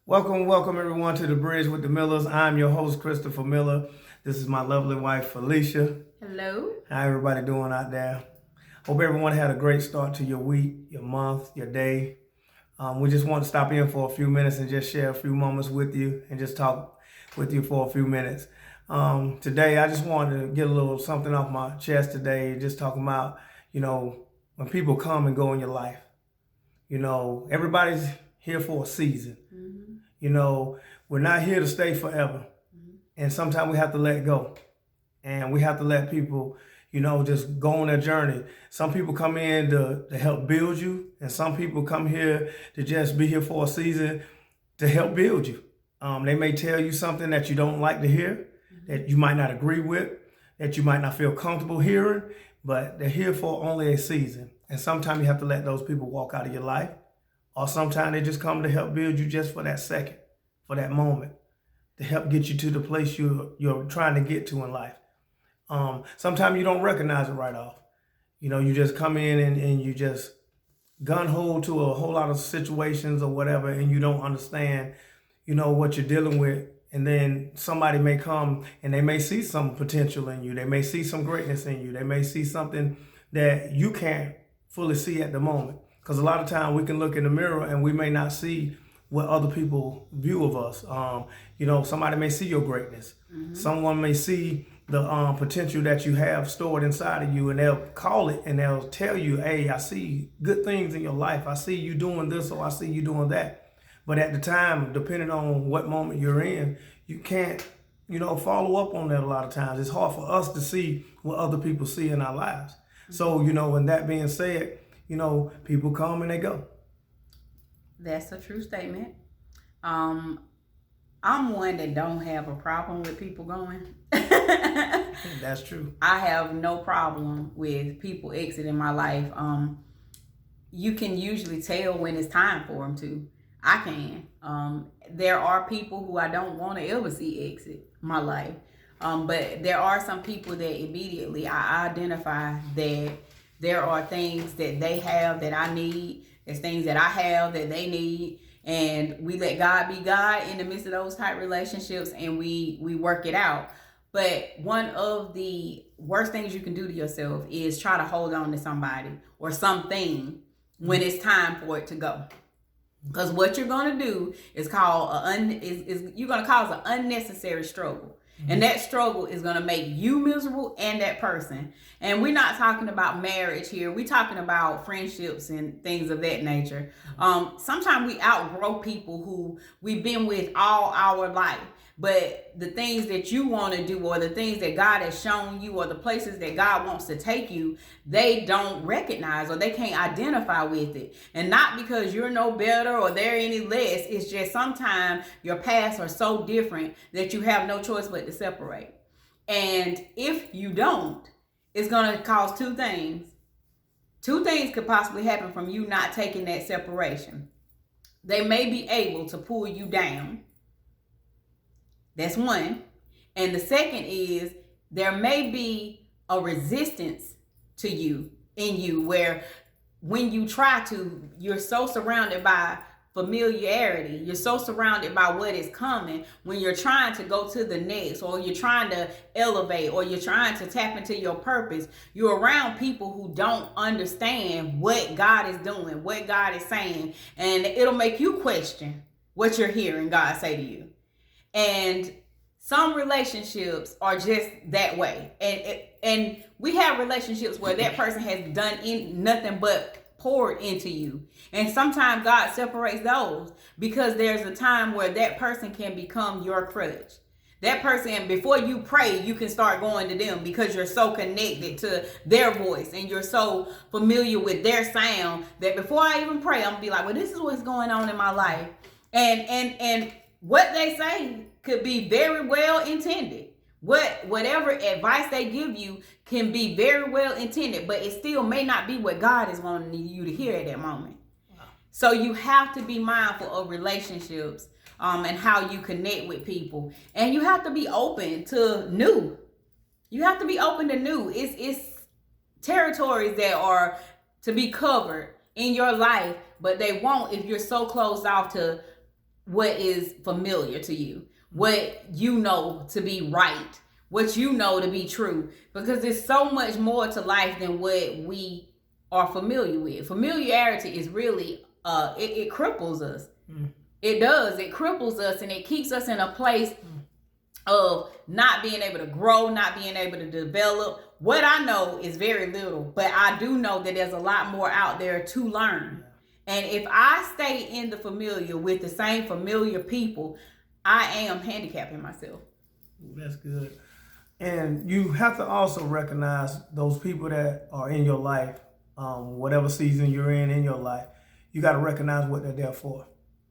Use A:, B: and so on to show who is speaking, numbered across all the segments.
A: Welcome everyone to The Bridge with the Millers. I'm your host, Christopher Miller. This is my lovely wife, Felicia.
B: Hello.
A: How everybody doing out there? Hope everyone had a great start to your week, your month, your day. We just want to stop in for a few minutes and just share a few moments with you and just talk with you for a few minutes. Today, I just wanted to get a little something off my chest today, just talking about, when people come and go in your life. Everybody's here for a season. We're not here to stay forever. And sometimes we have to let go. And we have to let people, just go on their journey. Some people come in to help build you. And some people come here to just be here for a season to help build you. They may tell you something that you don't like to hear, that you might not agree with, that you might not feel comfortable hearing, but they're here for only a season. And sometimes you have to let those people walk out of your life. Or sometimes they just come to help build you just for that second, for that moment, to help get you to the place you're trying to get to in life. Sometimes you don't recognize it right off. You just come in and you just gun-ho to a whole lot of situations or whatever, and you don't understand, what you're dealing with. And then somebody may come and they may see some potential in you. They may see some greatness in you. They may see something that you can't fully see at the moment. Because a lot of times we can look in the mirror and we may not see what other people view of us. Somebody may see your greatness. Someone may see the potential that you have stored inside of you, and they'll call it and they'll tell you, hey, I see good things in your life. I see you doing this, or I see you doing that. But at the time, depending on what moment you're in, you can't, follow up on that a lot of times. It's hard for us to see what other people see in our lives. So, and that being said, people come and they go.
B: That's a true statement. I'm one that don't have a problem with people going.
A: That's true.
B: I have no problem with people exiting my life. You can usually tell when it's time for them to. I can. There are people who I don't want to ever see exit my life. But there are some people that immediately I identify that there are things that they have that I need. There's things that I have that they need. And we let God be God in the midst of those type relationships, and we work it out. But one of the worst things you can do to yourself is try to hold on to somebody or something when it's time for it to go. Because what you're going to do is you're going to cause an unnecessary struggle. And that struggle is going to make you miserable and that person. And we're not talking about marriage here. We're talking about friendships and things of that nature. Sometimes we outgrow people who we've been with all our life. But the things that you want to do, or the things that God has shown you, or the places that God wants to take you, they don't recognize or they can't identify with it. And not because you're no better or they're any less. It's just sometimes your paths are so different that you have no choice but to separate. And if you don't, it's going to cause two things. Two things could possibly happen from you not taking that separation. They may be able to pull you down. That's one. And the second is there may be a resistance to you in you, where when you try to, you're so surrounded by familiarity. You're so surrounded by what is coming. When you're trying to go to the next, or you're trying to elevate, or you're trying to tap into your purpose, you're around people who don't understand what God is doing, what God is saying. And it'll make you question what you're hearing God say to you. And some relationships are just that way. And we have relationships where that person has done nothing but poured into you. And sometimes God separates those because there's a time where that person can become your crutch. That person, before you pray, you can start going to them because you're so connected to their voice and you're so familiar with their sound that before I even pray, I'm gonna be like, well, this is what's going on in my life. And what they say could be very well intended. Whatever advice they give you can be very well intended, but it still may not be what God is wanting you to hear at that moment. Wow. So you have to be mindful of relationships and how you connect with people. And you have to be open to new. You have to be open to new. It's territories that are to be covered in your life, but they won't if you're so closed off to what is familiar to you, what you know to be right, what you know to be true, because there's so much more to life than what we are familiar with. Familiarity is really it cripples us. It does. It cripples us, and it keeps us in a place of not being able to grow, not being able to develop. What I know is very little, but I do know that there's a lot more out there to learn. And if I stay in the familiar with the same familiar people, I am handicapping myself.
A: That's good. And you have to also recognize those people that are in your life, whatever season you're in your life. You got to recognize what they're there for.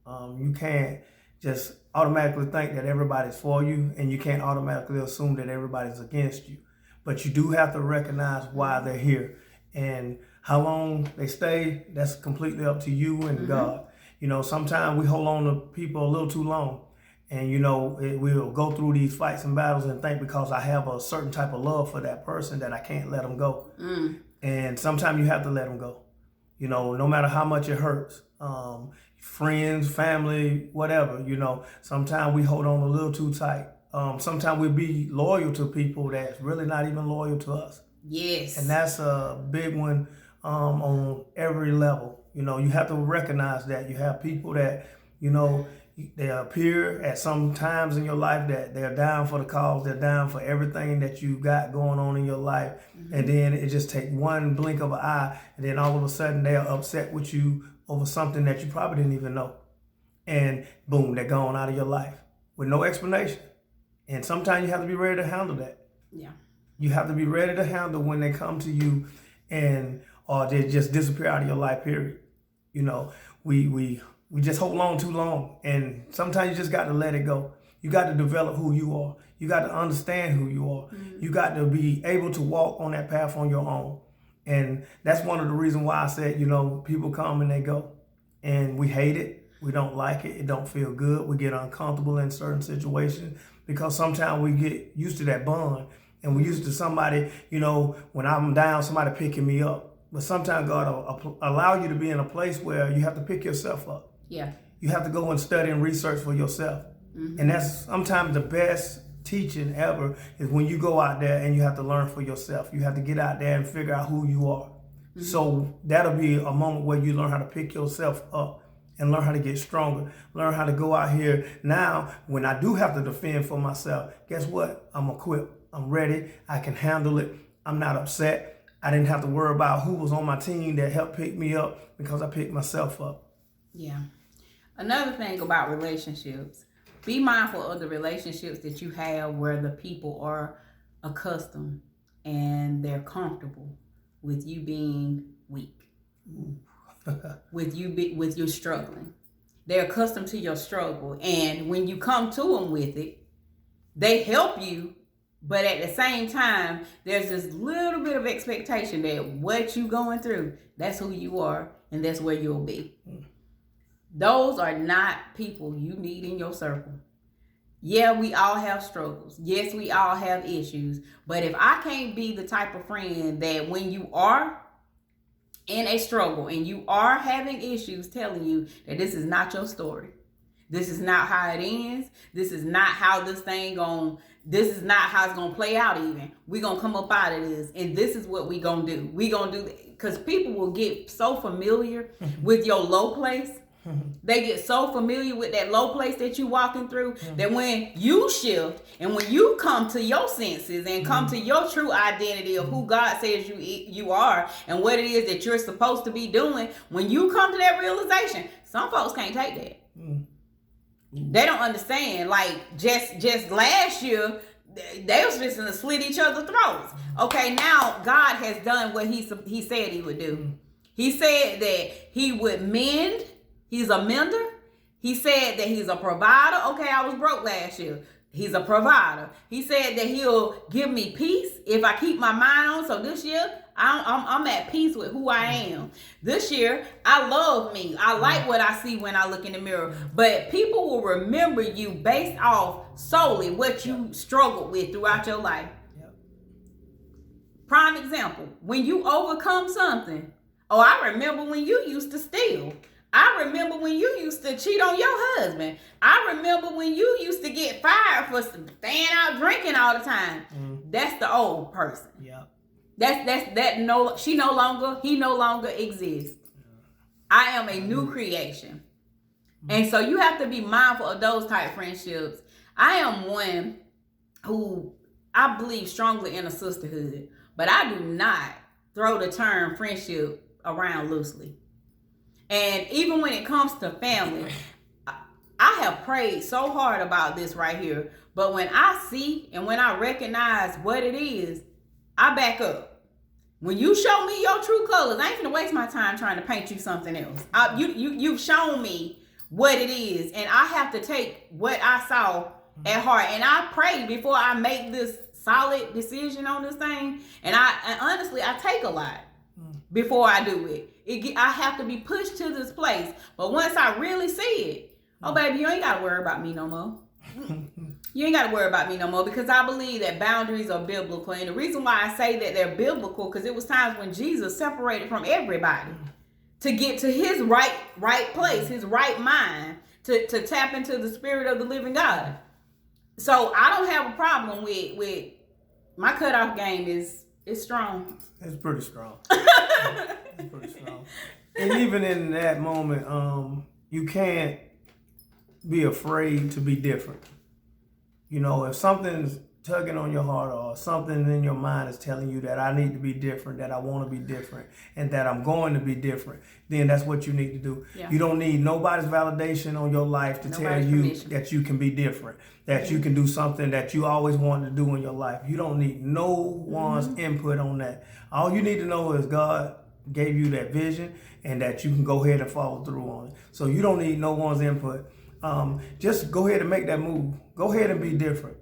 A: You can't just automatically think that everybody's for you, and you can't automatically assume that everybody's against you. But you do have to recognize why they're here, and how long they stay. That's completely up to you and God. You know, sometimes we hold on to people a little too long, and you know, we'll go through these fights and battles and think because I have a certain type of love for that person that I can't let them go. And sometimes you have to let them go. You know, no matter how much it hurts. Friends, family, whatever, you know, sometimes we hold on a little too tight. Sometimes we'll be loyal to people that's really not even loyal to us.
B: Yes.
A: And that's a big one on every level. You know, you have to recognize that you have people that, you know, they appear at some times in your life that they're down for the cause. They're down for everything that you got going on in your life. And then it just takes one blink of an eye, and then all of a sudden they're upset with you over something that you probably didn't even know. And boom, they're gone out of your life with no explanation. And sometimes you have to be ready to handle that.
B: Yeah.
A: You have to be ready to handle when they come to you or they just disappear out of your life, period. You know, we just hold on too long, and sometimes you just got to let it go. You got to develop who you are. You got to understand who you are. You got to be able to walk on that path on your own. And that's one of the reasons why I said, you know, people come and they go, and we hate it. We don't like it. It don't feel good. We get uncomfortable in certain situations because sometimes we get used to that bond, and we used to somebody, you know, when I'm down, somebody picking me up. But sometimes God will allow you to be in a place where you have to pick yourself up.
B: Yeah.
A: You have to go and study and research for yourself. And that's sometimes the best teaching ever is when you go out there and you have to learn for yourself. You have to get out there and figure out who you are. So that'll be a moment where you learn how to pick yourself up and learn how to get stronger. Learn how to go out here. Now, when I do have to defend for myself, guess what? I'm equipped. I'm ready. I can handle it. I'm not upset. I didn't have to worry about who was on my team that helped pick me up because I picked myself up.
B: Yeah. Another thing about relationships, be mindful of the relationships that you have where the people are accustomed and they're comfortable with you being weak, with you struggling. They're accustomed to your struggle, and when you come to them with it, they help you, but at the same time, there's this little bit of expectation that what you going through, that's who you are, and that's where you'll be. Those are not people you need in your circle. Yeah, we all have struggles. Yes, we all have issues. But if I can't be the type of friend that when you are in a struggle and you are having issues, telling you that this is not your story. This is not how it ends. This is not how this is not how it's gonna play out even. We're gonna come up out of this, and this is what we gonna do. We gonna do, because people will get so familiar with your low place. They get so familiar with that low place that you walking through that when you shift and when you come to your senses and come to your true identity of who God says you are and what it is that you're supposed to be doing, when you come to that realization, some folks can't take that. They don't understand. Like just last year, they was just gonna slit each other's throats. Okay, now God has done what he said he would do. He said that he would mend. He's a mender. He said that he's a provider. Okay, I was broke last year. He's a provider. He said that he'll give me peace if I keep my mind on. So this year, I'm at peace with who I am. This year, I love me. I like what I see when I look in the mirror. But people will remember you based off solely what you struggled with throughout your life. Prime example, when you overcome something. Oh, I remember when you used to steal. I remember when you used to cheat on your husband. I remember when you used to get fired for staying out drinking all the time. That's the old person.
A: Yeah.
B: He no longer exists. I am a new creation. And so you have to be mindful of those type friendships. I am one who I believe strongly in a sisterhood, but I do not throw the term friendship around loosely. And even when it comes to family, I have prayed so hard about this right here. But when I see and when I recognize what it is, I back up. When you show me your true colors, I ain't gonna waste my time trying to paint you something else. You've shown me what it is, and I have to take what I saw at heart. And I pray before I make this solid decision on this thing. And honestly, I take a lot before I do it. I have to be pushed to this place. But once I really see it, oh baby, you ain't gotta worry about me no more. You ain't gotta worry about me no more, because I believe that boundaries are biblical. And the reason why I say that they're biblical, because it was times when Jesus separated from everybody to get to his right place, his right mind, to tap into the spirit of the living God. So I don't have a problem with my cutoff game is strong.
A: It's pretty strong. It's pretty strong. And even in that moment, you can't be afraid to be different. You know, if something's tugging on your heart or something in your mind is telling you that I need to be different, that I want to be different, and that I'm going to be different, then that's what you need to do. Yeah. You don't need nobody's validation on your life to tell you that you can be different, that you can do something that you always wanted to do in your life. You don't need no one's input on that. All you need to know is God gave you that vision and that you can go ahead and follow through on it. So you don't need no one's input. Just go ahead and make that move. Go ahead and be different.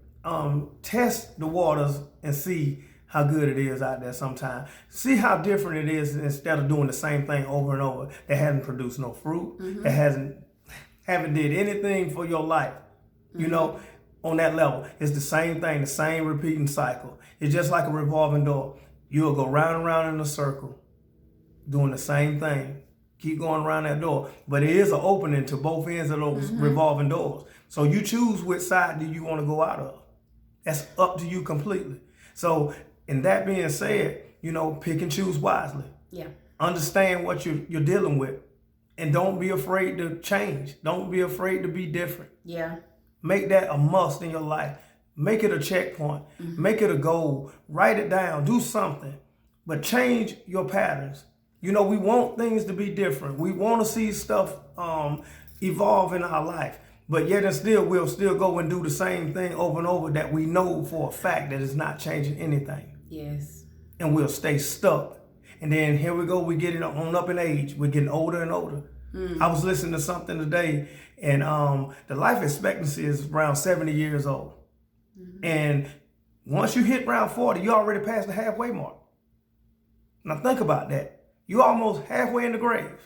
A: Test the waters and see how good it is out there sometimes. See how different it is instead of doing the same thing over and over that hasn't produced no fruit, that haven't did anything for your life. You know, on that level, it's the same thing, the same repeating cycle. It's just like a revolving door. You'll go round and round in a circle doing the same thing. Keep going around that door. But it is an opening to both ends of those revolving doors. So you choose which side do you want to go out of. That's up to you completely. So, in that being said, you know, pick and choose wisely.
B: Yeah.
A: Understand what you're dealing with. And don't be afraid to change. Don't be afraid to be different.
B: Yeah.
A: Make that a must in your life. Make it a checkpoint. Make it a goal. Write it down. Do something. But change your patterns. You know, we want things to be different. We want to see stuff evolve in our life. But yet and still, we'll still go and do the same thing over and over that we know for a fact that it's not changing anything.
B: Yes.
A: And we'll stay stuck. And then here we go, we get on up in age. We're getting older and older. I was listening to something today, and the life expectancy is around 70 years old. And once you hit around 40, you already passed the halfway mark. Now think about that. You're almost halfway in the grave.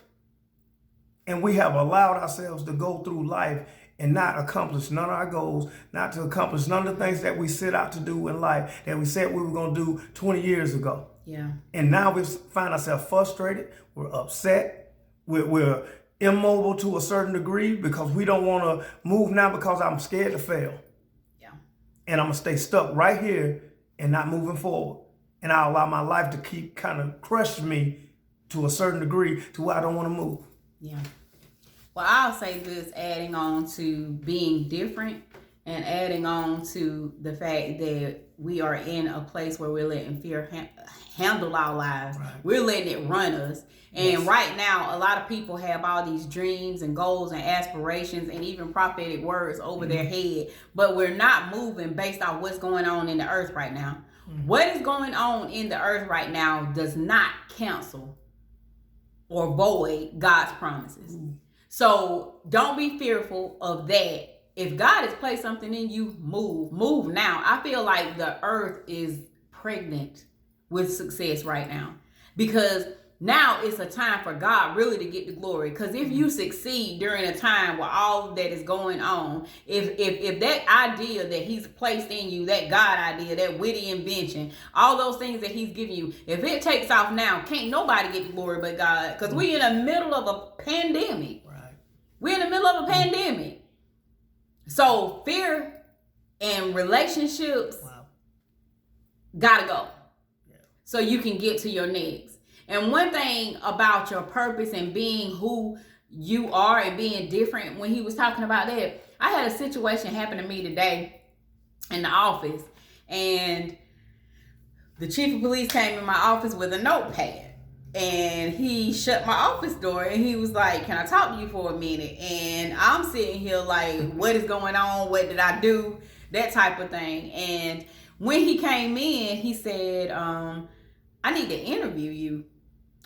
A: And we have allowed ourselves to go through life and not accomplish none of our goals, not to accomplish none of the things that we set out to do in life that we said we were going to do 20 years ago.
B: Yeah.
A: And now we find ourselves frustrated. We're upset. We're immobile to a certain degree because we don't want to move now because I'm scared to fail.
B: Yeah.
A: And I'm going to stay stuck right here and not moving forward. And I'll allow my life to keep kind of crushing me to a certain degree to where I don't want to move.
B: Yeah. Well, I'll say this, adding on to being different and adding on to the fact that we are in a place where we're letting fear handle our lives. Right. We're letting it run us. And right now, a lot of people have all these dreams and goals and aspirations and even prophetic words over their head, but we're not moving based on what's going on in the earth right now. What is going on in the earth right now does not cancel or void God's promises. So don't be fearful of that. If God has placed something in you, move now. I feel like the earth is pregnant with success right now, because now it's a time for God really to get the glory. Because if you succeed during a time where all that is going on, if that idea that he's placed in you, that God idea, that witty invention, all those things that he's giving you, if it takes off now, can't nobody get the glory but God. Because we're in the middle of a pandemic.
A: Right.
B: We're in the middle of a pandemic. So fear and relationships gotta go. Yeah. So you can get to your next. And one thing about your purpose and being who you are and being different, when he was talking about that, I had a situation happen to me today in the office, and the chief of police came in my office with a notepad, and he shut my office door, and he was like, "Can I talk to you for a minute?" And I'm sitting here like, what is going on? What did I do? That type of thing. And when he came in, he said, I need to interview you.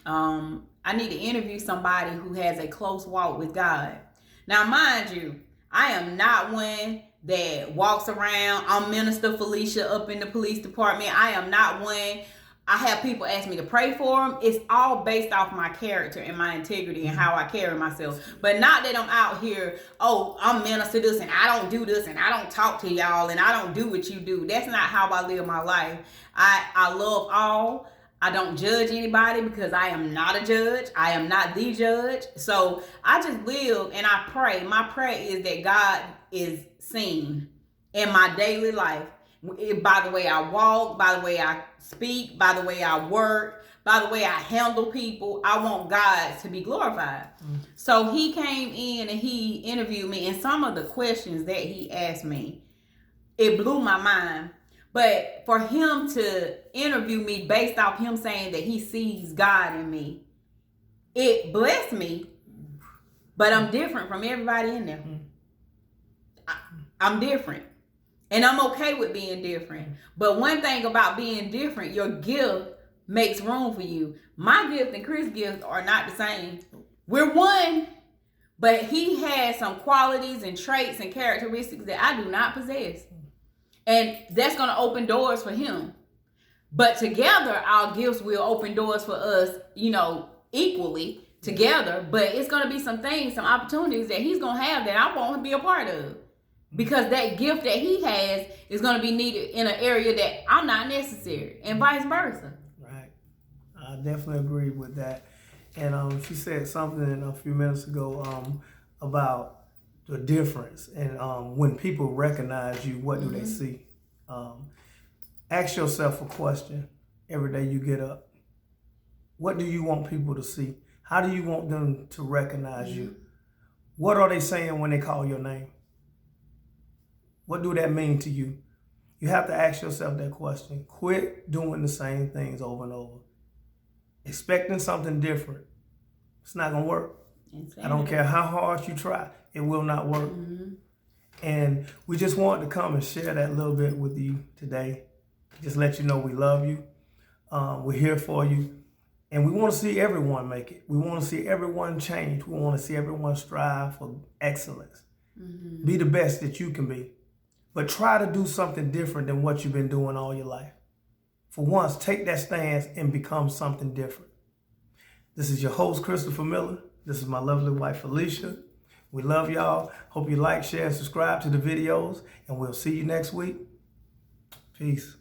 B: I need to interview somebody who has a close walk with God. Now, mind you, I am not one that walks around. I'm Minister Felicia up in the police department. I am not one. I have people ask me to pray for them. It's all based off my character and my integrity and how I carry myself. But not that I'm out here, oh, I'm minister this and I don't do this and I don't talk to y'all and I don't do what you do. That's not how I live my life. I love all. I don't judge anybody because I am not a judge. I am not the judge. So I just live and I pray. My prayer is that God is seen in my daily life. By the way I walk, by the way I speak, by the way I work, by the way I handle people. I want God to be glorified. So he came in and he interviewed me, and some of the questions that he asked me, it blew my mind. But for him to interview me based off him saying that he sees God in me, it blessed me. But I'm different from everybody in there. I'm different. And I'm okay with being different. But one thing about being different, your gift makes room for you. My gift and Chris' gift are not the same. We're one, but he has some qualities and traits and characteristics that I do not possess. And that's going to open doors for him. But together, our gifts will open doors for us, equally together. But it's going to be some things, some opportunities that he's going to have that I won't be a part of. Because that gift that he has is going to be needed in an area that I'm not necessary, and vice versa.
A: Right. I definitely agree with that. And she said something a few minutes ago about the difference. And when people recognize you, what do they see? Ask yourself a question every day you get up. What do you want people to see? How do you want them to recognize you? What are they saying when they call your name? What do that mean to you? You have to ask yourself that question. Quit doing the same things over and over. Expecting something different. It's not going to work. Exactly. I don't care how hard you try. It will not work. And we just wanted to come and share that little bit with you today. Just let you know we love you. We're here for you. And we want to see everyone make it. We want to see everyone change. We want to see everyone strive for excellence. Be the best that you can be. But try to do something different than what you've been doing all your life. For once, take that stance and become something different. This is your host, Christopher Miller. This is my lovely wife, Felicia. We love y'all. Hope you like, share, and subscribe to the videos. And we'll see you next week. Peace.